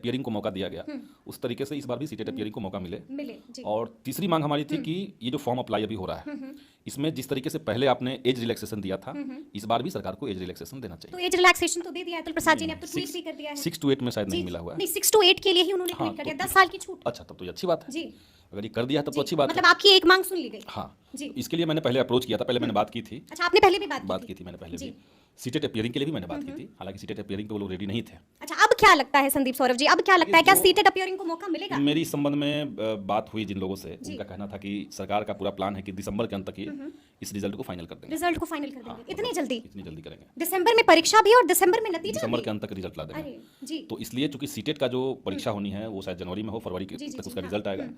Appearing को मौका दिया गया, उस तरीके से इस बार भी सीटेट अपीयरिंग को मौका मिले जी। और तीसरी मांग हमारी थी कि ये जो फॉर्म अप्लाई अभी हो रहा है, इसमें जिस तरीके से पहले आपने एज रिलैक्सेशन दिया था, इस बार भी सरकार को एज रिलैक्सेशन देना चाहिए। तो एज रिलैक्सेशन तो दे दिया अतुल प्रसाद जी ने, अब तो ट्वीट भी कर दिया है। 6 to 8 में शायद नहीं मिला हुआ है। नहीं, 6 to 8 के लिए ही उन्होंने ट्वीट कर दिया, 10 साल की छूट। अच्छा, तब तो ये अच्छी बात है जी। अगर ये कर दिया है तब तो अच्छी बात है। मतलब आपकी एक मांग सुन ली गई। हाँ जी। इसके लिए मैंने पहले अप्रोच किया था, पहले मैंने बात की थी। अच्छा, आपने पहले भी बात की थी मैंने पहले भी। सीटेट अपीयरिंग के लिए भी मैंने बात की थी, हालांकि सीटेट अपीयरिंग पे वो लोग रेडी नहीं थे। अच्छा, अब क्या लगता है संदीप सौरभ जी, अब क्या लगता है, क्या सीटेट अपीयरिंग को मौका मिलेगा? मेरी इस संबंध में बात हुई जिन लोगों से, उनका कहना था कि सरकार का पूरा प्लान है कि दिसंबर के अंत तक ही इस रिजल्ट को फाइनल कर देंगे। रिजल्ट को फाइनल कर देंगे? इतनी जल्दी? इतनी जल्दी करेंगे। दिसंबर में परीक्षा भी और दिसंबर में नतीजा? दिसंबर के अंत तक रिजल्ट ला देंगे। जी। तो इसलिए चूंकि सीटेट का जो परीक्षा होनी है वो शायद जनवरी में हो, फरवरी तक उसका रिजल्ट आएगा,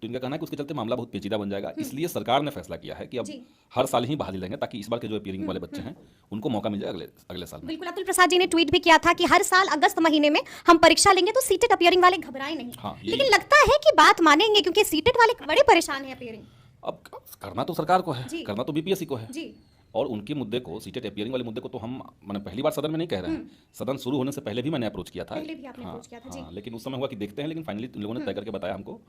तो इनका कहना है कि उसके चलते मामला बहुत पेचीदा बन जाएगा। इसलिए सरकार ने फैसला किया है कि अब हर साल ही बहाली लेंगे, ताकि इस बार के जो अपीयरिंग वाले बच्चे हैं उनको मौका मिल जाए अगले साल में। बिल्कुल, अतुल प्रसाद जी ने ट्वीट भी किया था कि हर साल अगस्त महीने में हम परीक्षा लेंगे, तो सीटेट अपीयरिंग वाले घबराए नहीं। हाँ, लेकिन लगता है कि बात मानेंगे, क्योंकि सीटेट वाले बड़े परेशान है अपीयरिंग। अब करना तो सरकार को है, करना तो बीपीएससी को है जी। और उनके मुद्दे को, सीटेट अपीयरिंग वाले मुद्दे को तो हम मैंने पहली बार सदन में नहीं कह रहे हैं, सदन शुरू होने से पहले भी मैंने अप्रोच किया था। पहले भी आपने अप्रोच किया था। जी। लेकिन उस समय हुआ कि देखते हैं, लेकिन फाइनली इन लोगों ने तय करके बताया हमको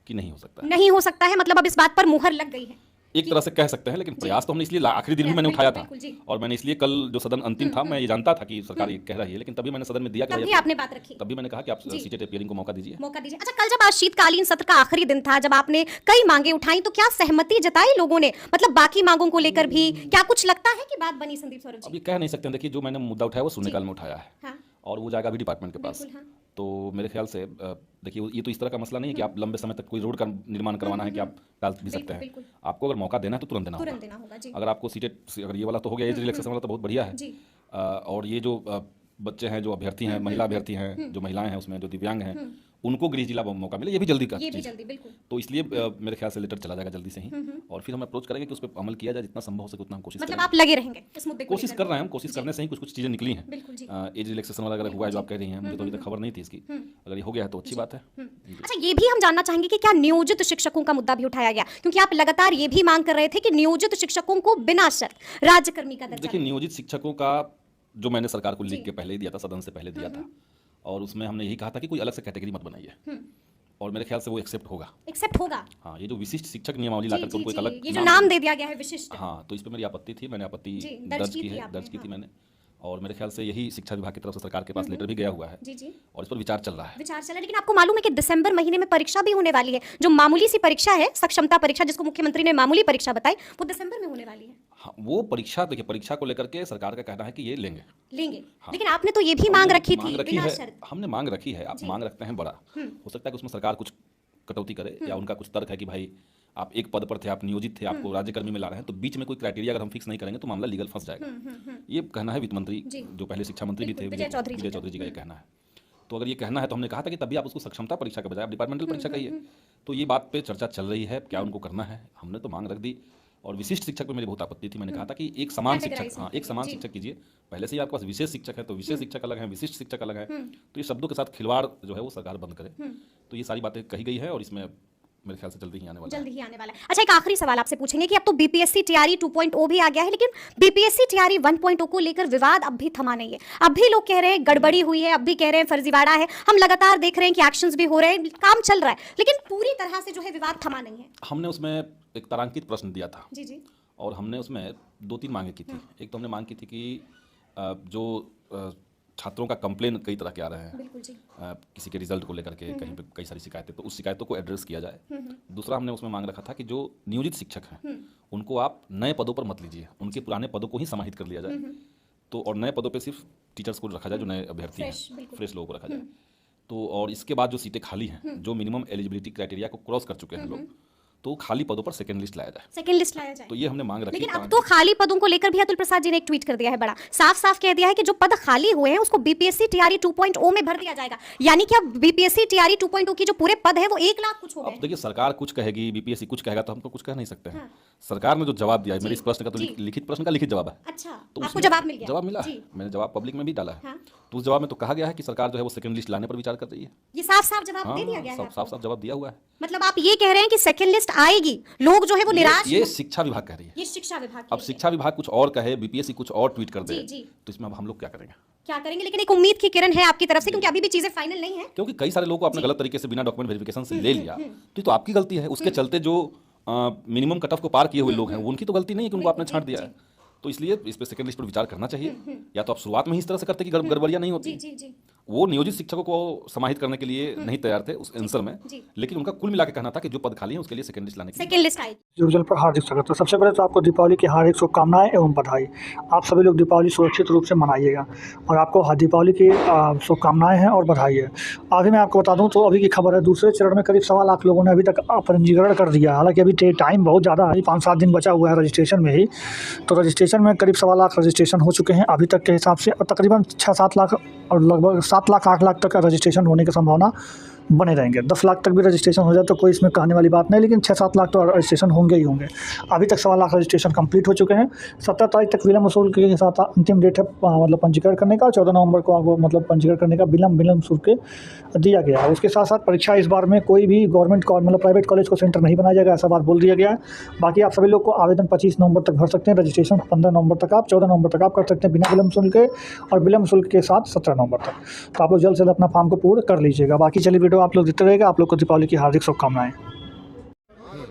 कि नहीं हो सकता। नहीं हो सकता है, मतलब अब इस बात पर मुहर लग गई है, एक तरह से कह सकते हैं। लेकिन प्रयास तो हमने इसलिए आखिरी दिन भी मैंने उठाया था, और मैंने इसलिए कल जो सदन अंतिम था, मैं ये जानता था कि सरकार ये कह रही है, लेकिन तभी मैंने सदन में दिया, तभी आपने बात रखी, तभी मैंने कहा कि आप सीटेट अपीयरिंग को मौका दीजिए। अच्छा, कल जब आज शीतकालीन सत्र का आखिरी दिन था, जब आपने कई मांगे उठाई, तो क्या सहमति जताई लोगों ने, मतलब बाकी मांगों को लेकर भी क्या कुछ लगता है कि बात बनी संदीप सौरभ जी? अब ये कह नहीं सकते। देखिए, जो मैंने मुद्दा उठाया वो शून्यकाल में उठाया है और वो जाएगा अभी डिपार्टमेंट के पास। तो मेरे ख्याल से देखिए, ये तो इस तरह का मसला नहीं है कि आप लंबे समय तक कोई रोड का निर्माण करवाना है कि आप डाल भी सकते हैं। आपको अगर मौका देना है तो तुरंत देना होगा। अगर आपको सीटेट, अगर ये वाला तो हो गया, एज रिलैक्सेशन वाला तो बहुत बढ़िया है। और ये जो बच्चे हैं, जो अभ्यर्थी हैं, महिला अभ्यर्थी हैं, जो महिलाएं हैं उसमें, जो दिव्यांग हैं, उनको गृह जिला मौका मिले, ये भी जल्दी का चीज़ है। तो इसलिए मेरे ख्याल से लेटर चला जाएगा जल्दी से ही, और फिर हम अप्रोच करेंगे कि उस पर अमल किया जाए, जितना संभव हो सके उतना हम कोशिश मतलब आप लगे रहेंगे इस मुद्दे को? कोशिश कर रहे हैं हम, कोशिश करने से ही कुछ चीज़ें निकली हैं। एज रिलैक्सेशन वाला अगर हुआ है जो आप कह रही हैं, मुझे तो अभी तक खबर नहीं थी इसकी, अगर ये हो गया है तो अच्छी बात है। अच्छा, ये भी हम जानना चाहेंगे कि क्या नियोजित शिक्षकों का मुद्दा भी उठाया गया, क्योंकि आप लगातार ये भी मांग कर रहे थे कि नियोजित शिक्षकों को बिना शर्त राज्यकर्मी का दर्जा। देखिए, नियोजित शिक्षकों का जो मैंने सरकार को लिख के पहले ही दिया था, सदन से पहले दिया था, और उसमें हमने यही कहा था कि कोई अलग से कैटेगरी मत बनाइए, और मेरे ख्याल से वो एक्सेप्ट होगा। हाँ, ये जो विशिष्ट शिक्षक नियमावली लाकर के उनको एक अलग, ये जो नाम दे दिया गया है विशिष्ट, हाँ, तो इस पे मेरी आपत्ति थी, मैंने आपत्ति दर्ज की थी मैंने, और मेरे ख्याल से यही शिक्षा विभाग की तरफ से सरकार के पास लेटर भी गया हुआ है, और इस पर विचार चल रहा है। लेकिन आपको मालूम है कि दिसंबर महीने में परीक्षा भी होने वाली है, जो मामूली सी परीक्षा है, सक्षमता परीक्षा, जिसको मुख्यमंत्री ने मामूली परीक्षा बताई, वो दिसंबर में होने वाली है। हाँ, वो परीक्षा, देखिए, परीक्षा को लेकर के सरकार का कहना है कि ये लेंगे। हाँ, लेकिन आपने तो ये भी मांग रखी थी बिना शर्त। हमने मांग रखी है, आप मांग रखते हैं बड़ा, हो सकता है कि उसमें सरकार कुछ कटौती करे, या उनका कुछ तर्क है कि भाई आप एक पद पर थे, आप नियोजित थे, आपको राज्यकर्मी में ला रहे हैं, तो बीच में कोई क्राइटेरिया अगर हम फिक्स नहीं करेंगे तो मामला लीगल फंस जाएगा। ये कहना है वित्त मंत्री, जो पहले शिक्षा मंत्री भी थे, विजय चौधरी जी का ये कहना है। तो अगर ये कहना है तो हमने कहा था कि तभी आप उसको सक्षमता परीक्षा के बजाय डिपार्टमेंटल परीक्षा कहिए। तो ये बात पे चर्चा चल रही है, क्या उनको करना है, हमने तो मांग रख दी। और विशिष्ट शिक्षक पे मेरी बहुत आपत्ति थी, मैंने कहा था कि एक समान शिक्षक, हाँ, एक समान शिक्षक कीजिए। पहले से ही आपके पास विशेष शिक्षक है, तो विशेष शिक्षक अलग है, विशिष्ट शिक्षक अलग है, तो ये शब्दों के साथ खिलवाड़ जो है वो सरकार बंद करे। तो ये सारी बातें कही गई है, और इसमें मेरे ख्याल से जल्दी ही आने वाला है। अच्छा, एक आखिरी सवाल आपसे पूछेंगे कि अब तो बीपीएससी टीआरई 2.0 भी आ गया है, लेकिन बीपीएससी टीआरई 1.0 को लेकर विवाद अब भी थमा नहीं है। अब भी लोग कह रहे हैं गड़बड़ी हुई है, अब भी कह रहे हैं फर्जीवाड़ा है, हम लगातार देख रहे हैं कि एक्शंस भी हो रहे हैं, काम चल रहा है, लेकिन पूरी तरह से जो है विवाद थमा नहीं है। हमने उसमें एक तारांकित प्रश्न दिया था, जी, और हमने उसमें 2-3 मांगे की थी। एक तो हमने मांग की थी कि जो छात्रों का कंप्लेन कई तरह के आ रहे हैं, किसी के रिजल्ट को लेकर के कहीं पे कई सारी शिकायतें, तो उस शिकायतों को एड्रेस किया जाए। दूसरा हमने उसमें मांग रखा था कि जो नियोजित शिक्षक हैं उनको आप नए पदों पर मत लीजिए, उनके पुराने पदों को ही समाहित कर लिया जाए। तो और नए पदों पे सिर्फ टीचर्स को रखा जाए, जो नए अभ्यर्थी हैं, फ्रेश लोगों को रखा जाए। तो और इसके बाद जो सीटें खाली हैं, जो मिनिमम एलिजिबिलिटी क्राइटेरिया को क्रॉस कर चुके हैं लोग, तो खाली पदों पर सेकंड लिस्ट लाया जाए। तो ये हमने मांग रखी। लेकिन अब तो खाली पदों को लेकर भी अतुल प्रसाद जी ने एक ट्वीट कर दिया है, बड़ा साफ साफ कह दिया है कि जो पद खाली हुए हैं उसको बीपीएससी टीआरई 2.0 में भर दिया जाएगा। यानी कि अब बीपीएससी टीआरई 2.0 की जो पूरे पद है वो 1 लाख कुछ हो गए। अब देखिए, सरकार कुछ कहेगी, बीपीएससी कुछ कहेगा, तो हम तो कुछ कह नहीं सकते हैं। सरकार ने जो जवाब दिया है, मेरे इस प्रश्न का तो लिखित प्रश्न का लिखित जवाब है। अच्छा, तो आपको जवाब मिल गया? जवाब मिला है, मैंने जवाब पब्लिक में भी डाला है। तो उस जवाब में तो कहा गया है कि सरकार जो है वो सेकंड लिस्ट लाने पर विचार कर रही है। ये साफ साफ जवाब दे दिया गया है, साफ साफ जवाब दिया हुआ है। मतलब आप ये कह रहे हैं कि सेकंड लिस्ट आएगी, लोग जो है वो निराश। ये शिक्षा विभाग कह रही है। ये शिक्षा विभाग। अब शिक्षा विभाग कुछ और कहे, बीपीएससी कुछ और ट्वीट कर दे, तो इसमें अब हम लोग क्या करेंगे? क्या करेंगे, लेकिन एक उम्मीद की किरण है आपकी तरफ से, क्योंकि अभी भी चीजें फाइनल नहीं है। क्योंकि कई सारे लोगों को आपने गलत तरीके से बिना डॉक्यूमेंट वेरिफिकेशन से ले लिया, तो ये तो आपकी गलती है। उसके चलते जो मिनिमम कट ऑफ को पार किए हुए लोग हैं, उनकी तो गलती नहीं है कि उनको आपने छांट दिया है। तो इसलिए इस पे सेकंड लिस्ट पर विचार करना चाहिए। या तो आप शुरुआत में ही इस तरह से करते कि गड़बड़ियां नहीं होती। वो नियोजित शिक्षकों को समाहित करने के लिए नहीं तैयार थे उस आंसर में, लेकिन उनका कुल मिला के कहना था कि जो पद खाली है उसके लिए सेकंड लिस्ट लाने की सेकंड लिस्ट आई। रिजल्ट पर हार्दिक स्वागत है। सबसे पहले तो आपको दीपावली की हार्दिक शुभकामनाएं एवं बधाई। आप सभी लोग दीपावली सुरक्षित रूप से मनाइएगा और आपको दीपावली की शुभकामनाएं हैं और बधाई है। अभी मैं आपको बता दूं तो अभी की खबर है, दूसरे चरण में करीब 1.25 लाख लोगों ने अभी तक पंजीकरण कर दिया। हालांकि अभी टाइम बहुत ज़्यादा है, 5-7 दिन बचा हुआ है रजिस्ट्रेशन में ही। तो रजिस्ट्रेशन में करीब 1.25 लाख रजिस्ट्रेशन हो चुके हैं अभी तक के हिसाब से, और तकरीबन 6-7 लाख और लगभग 7 लाख 8 लाख तक रजिस्ट्रेशन होने की संभावना बने रहेंगे। 10 लाख तक भी रजिस्ट्रेशन हो जाए तो कोई इसमें कहने वाली बात नहीं, लेकिन 6-7 लाख तो रजिस्ट्रेशन होंगे ही होंगे। अभी तक 1.25 लाख रजिस्ट्रेशन कंप्लीट हो चुके हैं। 17 तारीख तक विलम्ब शुल्क के साथ अंतिम डेट है मतलब पंजीकरण करने का। 14 नवंबर को आपको मतलब पंजीकरण करने का विलम्ब शुल्क दिया गया है। उसके साथ साथ परीक्षा इस बार में कोई भी गवर्नमेंट मतलब प्राइवेट कॉलेज को सेंटर नहीं बनाया जाएगा, ऐसा बात बोल दिया गया है। बाकी आप सभी लोग को आवेदन 25 नवंबर तक भर सकते हैं। रजिस्ट्रेशन 15 नवंबर तक, आप 14 नवंबर तक आप कर सकते हैं बिना विलम्ब शुल्क के, और विलम्ब शुल्क के साथ 17 नवंबर तक। तो आप लोग जल्द से जल्द अपना फॉर्म को पूर्ण कर लीजिएगा। बाकी चलिए वीडियो आप लोग देखते रहेगा। आप लोग को दीपावली की हार्दिक शुभकामनाएं।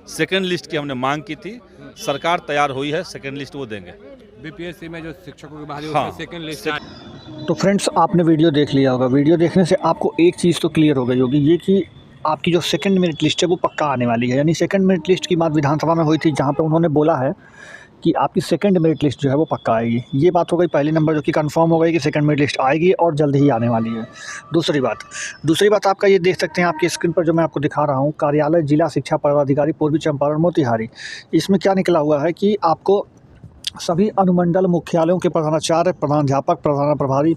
सेकेंड लिस्ट की हमने मांग की थी, सरकार तैयार हुई है, सेकेंड लिस्ट वो देंगे। बीपीएससी में जो शिक्षकों की बहाली हाँ, सेकेंड लिस्ट। तो फ्रेंड्स, आपने वीडियो देख लिया होगा। वीडियो देखने से आपको एक चीज़ तो क्लियर हो गई होगी, ये कि आपकी जो सेकंड मेरिट लिस्ट है वो पक्का आने वाली है। यानी सेकंड मेरिट लिस्ट की बात विधानसभा में हुई थी, जहाँ पे उन्होंने बोला है कि आपकी सेकंड मेरिट लिस्ट जो है वो पक्का आएगी। ये बात हो गई पहली नंबर, जो कि कंफर्म हो गई कि सेकंड मेरिट लिस्ट आएगी और जल्द ही आने वाली है। दूसरी बात आपका ये देख सकते हैं आपकी स्क्रीन पर जो मैं आपको दिखा रहा हूँ, कार्यालय जिला शिक्षा पदाधिकारी पूर्वी चंपारण मोतिहारी। इसमें क्या निकला हुआ है कि आपको सभी अनुमंडल मुख्यालयों के प्रधानाचार्य, प्रधानाध्यापक, प्रधान प्रभारी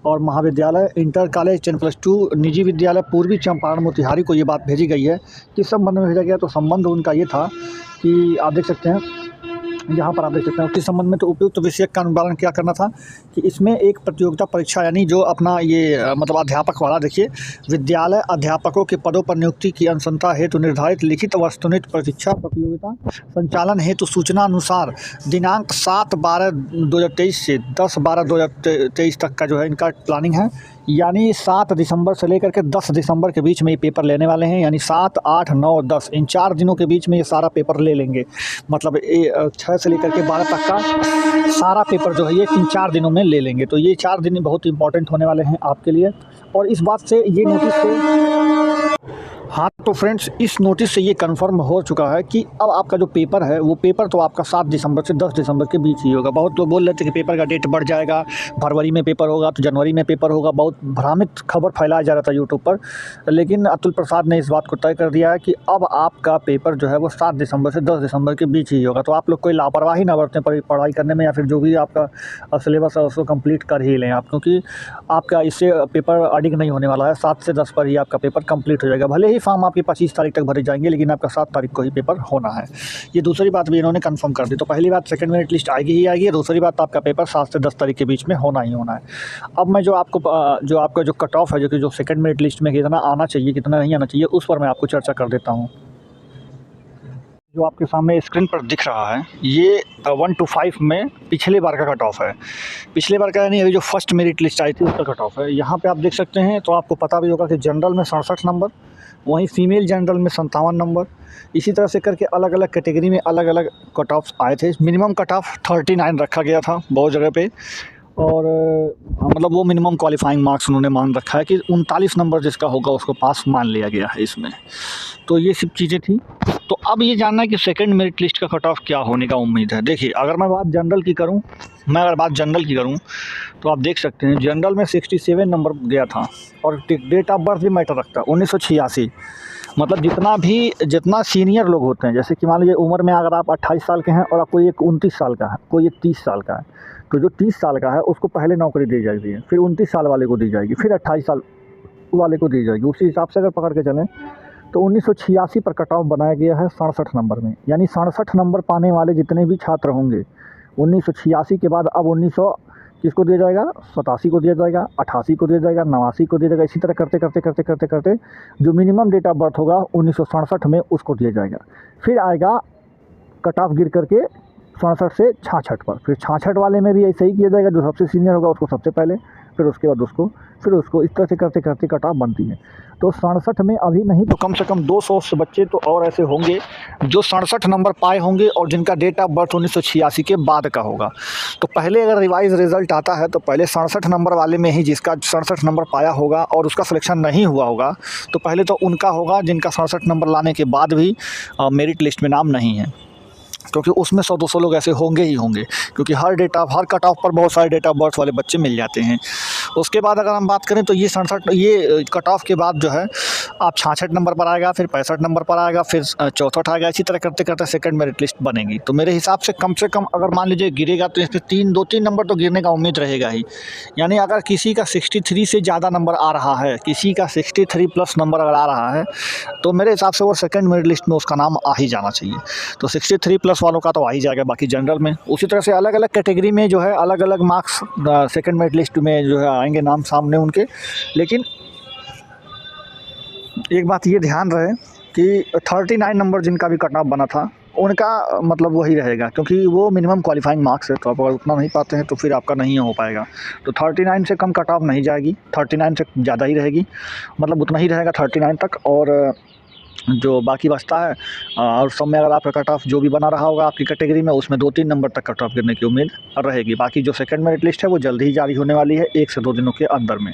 और महाविद्यालय, इंटर कॉलेज 10+2 निजी विद्यालय पूर्वी चंपारण मोतिहारी को ये बात भेजी गई है। किस संबंध में भेजा गया, तो संबंध उनका ये था कि आप देख सकते हैं यहाँ पर, आप देख सकते हैं किस संबंध में। तो उपयुक्त विषय का अनुपालन क्या करना था कि इसमें एक प्रतियोगिता परीक्षा, यानी जो अपना ये मतलब अध्यापक वाला, देखिए, विद्यालय अध्यापकों के पदों पर नियुक्ति की अनुशंसा हेतु निर्धारित लिखित वस्तुनिष्ठ परीक्षा प्रतियोगिता संचालन हेतु सूचना अनुसार दिनांक 7/12/2023 से 10/12/2023 तक का जो है इनका प्लानिंग है। यानी 7 दिसंबर से लेकर के 10 दिसंबर के बीच में ये पेपर लेने वाले हैं। यानी 7, 8, 9, 10 इन 4 दिनों के बीच में ये सारा पेपर ले लेंगे। मतलब 6 से लेकर के 12 तक का सारा पेपर जो है ये इन 4 दिनों में ले लेंगे। तो ये 4 दिन बहुत इंपॉर्टेंट होने वाले हैं आपके लिए। और इस बात से ये नोटिस से, हाँ तो फ्रेंड्स, इस नोटिस से ये कंफर्म हो चुका है कि अब आपका जो पेपर है वो पेपर तो आपका 7 दिसंबर से 10 दिसंबर के बीच ही होगा। बहुत लोग बोल रहे थे कि पेपर का डेट बढ़ जाएगा, फरवरी में पेपर होगा तो जनवरी में पेपर होगा। बहुत भ्रामित खबर फैलाया जा रहा था यूट्यूब पर, लेकिन अतुल प्रसाद ने इस बात को तय कर दिया है कि अब आपका पेपर जो है वो 7 दिसंबर से 10 दिसंबर के बीच ही होगा। तो आप लोग कोई लापरवाही ना बरतें पढ़ाई करने में, या फिर जो भी आपका सिलेबस है उसको कंप्लीट कर ही लें आप, क्योंकि आपका इससे पेपर अडिग नहीं होने वाला है। 7 से 10 पर ही आपका पेपर कंप्लीट हो जाएगा। भले ही फॉर्म आपके 25 तारीख तक भरे जाएंगे, लेकिन आपका 7 तारीख को ही पेपर होना है। ये दूसरी बात भी इन्होंने कंफर्म कर दी। तो पहली बात, सेकंड मेरिट लिस्ट आएगी ही आएगी। दूसरी बात, आपका पेपर 7 से 10 तारीख के बीच में होना ही होना है। अब मैं जो आपका जो कट ऑफ है, जो सेकंड मेरिट लिस्ट में कितना आना चाहिए कितना नहीं आना चाहिए, उस पर मैं आपको चर्चा कर देता हूँ। जो आपके सामने स्क्रीन पर दिख रहा है ये 1 to 5 में पिछले बार का कट ऑफ है। पिछले बार का यानी अभी जो फर्स्ट मेरिट लिस्ट आई थी उसका कट ऑफ है। यहाँ पे आप देख सकते हैं। तो आपको पता भी होगा कि जनरल में 67 नंबर, वहीं फीमेल जनरल में 57 नंबर, इसी तरह से करके अलग अलग कैटेगरी में अलग अलग कट ऑफ्स आए थे। मिनिमम कट ऑफ 39 रखा गया था बहुत जगह पे, और मतलब वो मिनिमम क्वालिफाइंग मार्क्स उन्होंने मान रखा है कि 39 नंबर जिसका होगा उसको पास मान लिया गया है इसमें। तो ये सब चीज़ें थी। तो अब ये जानना है कि सेकंड मेरिट लिस्ट का कट ऑफ क्या होने का उम्मीद है। देखिए, अगर मैं बात जनरल की करूं तो आप देख सकते हैं जनरल में 67 नंबर गया था, और डेट ऑफ बर्थ भी मैटर रखता है, 1986। मतलब जितना सीनियर लोग होते हैं, जैसे कि मान लीजिए उम्र में अगर आप 28 साल के हैं और आप कोई एक 29 साल का है, कोई एक 30 साल का है, तो जो 30 साल का है उसको पहले नौकरी दी जाएगी, फिर 29 साल वाले को दी जाएगी, फिर 28 साल वाले को दी जाएगी। उसी हिसाब से अगर पकड़ के चलें तो 1986 पर कट ऑफ बनाया गया है 67 नंबर में। यानी 67 नंबर पाने वाले जितने भी छात्र होंगे 1986 के बाद अब 1900 किसको दिया जाएगा, 87 को दिया जाएगा, 88 को दिया जाएगा, 89 को दिया जाएगा। इसी तरह करते करते जो मिनिमम डेट ऑफ बर्थ होगा 1967 में उसको दिया जाएगा। फिर आएगा कट ऑफ गिर करके 67 से 66 पर, फिर 66 वाले में भी ऐसे ही किया जाएगा, जो सबसे सीनियर होगा उसको सबसे पहले, फिर उसके बाद उसको, फिर उसको, इस तरह से करते करते कट ऑफ बनती है। तो 67 में अभी नहीं तो कम से कम 200 से बच्चे तो और ऐसे होंगे जो 67 नंबर पाए होंगे और जिनका डेट ऑफ बर्थ 1986 के बाद का होगा। तो पहले अगर रिवाइज रिजल्ट आता है तो पहले 67 नंबर वाले में ही जिसका 67 नंबर पाया होगा और उसका सिलेक्शन नहीं हुआ होगा, तो पहले तो उनका होगा जिनका 67 नंबर लाने के बाद भी मेरिट लिस्ट में नाम नहीं है, क्योंकि उसमें 100-200 लोग ऐसे होंगे ही होंगे, क्योंकि हर कट ऑफ पर बहुत सारे डेट ऑफ बर्थ वाले बच्चे मिल जाते हैं। उसके बाद अगर हम बात करें तो ये 67 ये कट ऑफ के बाद जो है आप 66 नंबर पर आएगा, फिर 65 नंबर पर आएगा, फिर 64 आएगा, इसी तरह करते करते सेकंड मेरिट लिस्ट बनेगी। तो मेरे हिसाब से कम अगर मान लीजिए गिरेगा तो इसमें 2-3 नंबर तो गिरने का उम्मीद रहेगा ही। यानी अगर किसी का 63 से ज़्यादा नंबर आ रहा है, किसी का 63 प्लस नंबर अगर आ रहा है, तो मेरे हिसाब से वो सेकंड मेरिट लिस्ट में उसका नाम आ ही जाना चाहिए। तो 63 प्लस वालों का तो आ ही जाएगा, बाकी जनरल में। उसी तरह से अलग अलग कैटेगरी में जो है अलग अलग मार्क्स सेकंड मेरिट लिस्ट में जो है आएंगे नाम सामने उनके। लेकिन एक बात ये ध्यान रहे कि 39 नंबर जिनका भी कट ऑफ बना था उनका मतलब वही रहेगा, क्योंकि वो मिनिमम क्वालिफाइंग मार्क्स है। तो आप अगर उतना नहीं पाते हैं तो फिर आपका नहीं हो पाएगा। तो 39 से कम कट ऑफ नहीं जाएगी, 39 से ज़्यादा ही रहेगी, मतलब उतना ही रहेगा 39 तक। और जो बाकी बचता है और सब में अगर आपका कट ऑफ जो भी बना रहा होगा आपकी कैटेगरी में, उसमें 2-3 नंबर तक कट ऑफ गिरने की उम्मीद रहेगी। बाकी जो सेकंड मेरिट लिस्ट है वो जल्द ही जारी होने वाली है, 1 से 2 दिनों के अंदर में।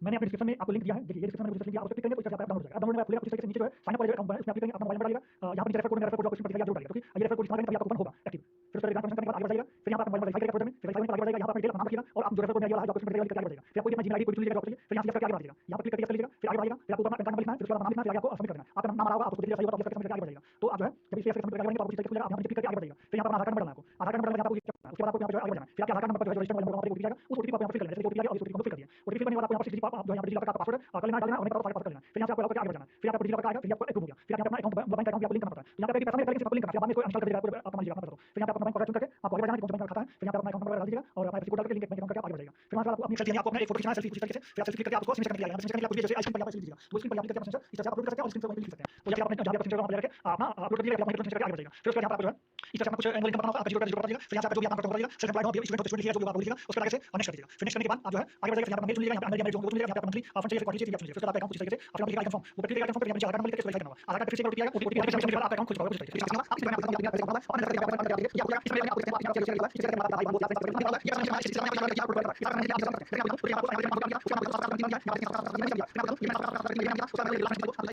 मैंने अपने डिस्क्रिप्शन में आपको लिंक दिया है, देखिए ये डिस्क्रिप्शन में लिंक दिया, आप उसे क्लिक करेंगे तो इससे डाउनलोड हो जाएगा। डाउनलोड में आपको आपको नीचे जो है साइन अप वाले अकाउंट इसमें क्लिक करेंगे, अपना मोबाइल नंबर डालिएगा, यहाँ पर नीचे रेफर कोड आपको क्वेश्चन पड़ेगा जरूर डालिएगा, क्योंकि ये रेफर कोड इस्तेमाल करेंगे तभी आपका कूपन होगा एक्टिव। फिर उसका एग्जाम करने के बाद आगे बढ़ाइएगा, फिर यहाँ पर मोबाइल वेरीफाई करेगा प्रोजेक्ट में, वेरीफाई करने के बाद आगे बढ़ाइएगा, यहाँ पर अपना डिटेल नाम रखिएगा और आप जो रेफर कोड दिया है जो क्वेश्चन पड़ेगा लिख के आगे बढ़ाइएगा। फिर आपको अपना जीमेल आईडी कोड चुन लीजिएगा, फिर यहाँ से आगे बढ़ाइएगा, यहाँ पर क्लिक करके लीजिएगा, फिर आगे बढ़ाइएगा, फिर आपको अपना पैन कार्ड लिखना है, फिर उसके बाद नाम लिखना है, फिर आगे आपको सबमिट करना है। आपका नाम आ रहा होगा, आपको डिटेल सही होगा तो सबमिट करके आगे बढ़ाइएगा। तो आप जो है जब इसे सबमिट करके आगे बढ़ेंगे तो आपको इस तरीके से खुलेगा, आप यहाँ पर क्लिक करके आगे बढ़ाइएगा। फिर यहाँ पर आधार कार्ड नंबर डालना है आपको, आधार कार्ड नंबर डालने के बाद आपको उसके बाद आपको यहाँ पर जो है आगे बढ़ना है। फिर आपके आधार कार्ड नंबर पर जो रजिस्टर मोबाइल नंबर पर ओटीपी जाएगा, उस ओटीपी को आप यहाँ पर फिल कर लेना है, ओटीपी आ गया और इस ओटीपी को फिल कर दिया। ओटीपी करने के बाद आपको यहाँ पर डिजिट आप जो यहाँ पर डिजिट का पासवर्ड कर लेना डालना और पासवर्ड कर लेना। फिर यहाँ से आपको लॉग करके आगे बढ़ना है, फिर आपको डिजिट का आएगा, फिर आपको अप्रूव हो गया, फिर यहाँ पे अपना अकाउंट बैंक अकाउंट आपको लिंक करना पड़ता है। यहाँ पे पैसा नहीं करेंगे, आपको लिंक करना है, बाद में इसको इंस्टॉल कर देगा आपको मान लीजिए अपना। फिर यहाँ पे अपना बैंक अकाउंट करके आपको आगे बढ़ना है, कौन सा बैंक खाता है, फिर यहाँ पे अपना अकाउंट नंबर डाल दीजिएगा और अपना कोड डाल के लिंक बैंक अकाउंट करके आगे बढ़ेगा। फिर वहाँ से आपको अपनी सेल्फी आपको अपना एक फोटो खींचना है, सेल्फी उसी तरीके से, फिर आप सेल्फी करके आपको सबमिट करके आएगा। सबमिट करने के बाद जैसे आइकन पर यहाँ पर लिख दीजिएगा, तो स्क्रीन पर यहाँ पे इस तरह से आप अपलोड कर सकते हैं और स्क्रीन पर लिख सकते हैं। तो जब आपने जहाँ पर सिग्नेचर करके अपना अपलोड कर दिया, अपना फोटो करके आगे बढ़ेगा। फिर उसके बाद यहाँ पर जो है इस तरह से आपको कुछ एनुअल इनकम बताना होगा, आपका जीरो का बता दीजिएगा। फिर यहाँ पे जो भी आप करते हो सेल्फ एम्प्लॉयड हो, स्टूडेंट हो, स्टूडेंट लिखिएगा, जो भी आप लिखिएगा उसके आगे से नेक्स्ट कर दीजिएगा। फिर नेक्स्ट करने के बाद आप जो है आगे बढ़ेगा, यहाँ पर मेल चुन लीजिएगा, यहाँ पे मेल जो चुन लीजिएगा, यहाँ पे मंथली आप चाहिए क्वार्टरली चाहिए चुनिए। फिर आपका अकाउंट इस तरीके से आप लिखिएगा आइकन फॉर्म, वो क्लिक करके आइकन फॉर्म पे यहाँ पे आधार कार्ड नंबर लिख के वेरीफाई करना होगा। आधार कार्ड फिर से ओटीपी आएगा, ओटीपी आने के बाद आपका अकाउंट खुल जाएगा। फिर इसके बाद आप इस तरह से आप अपने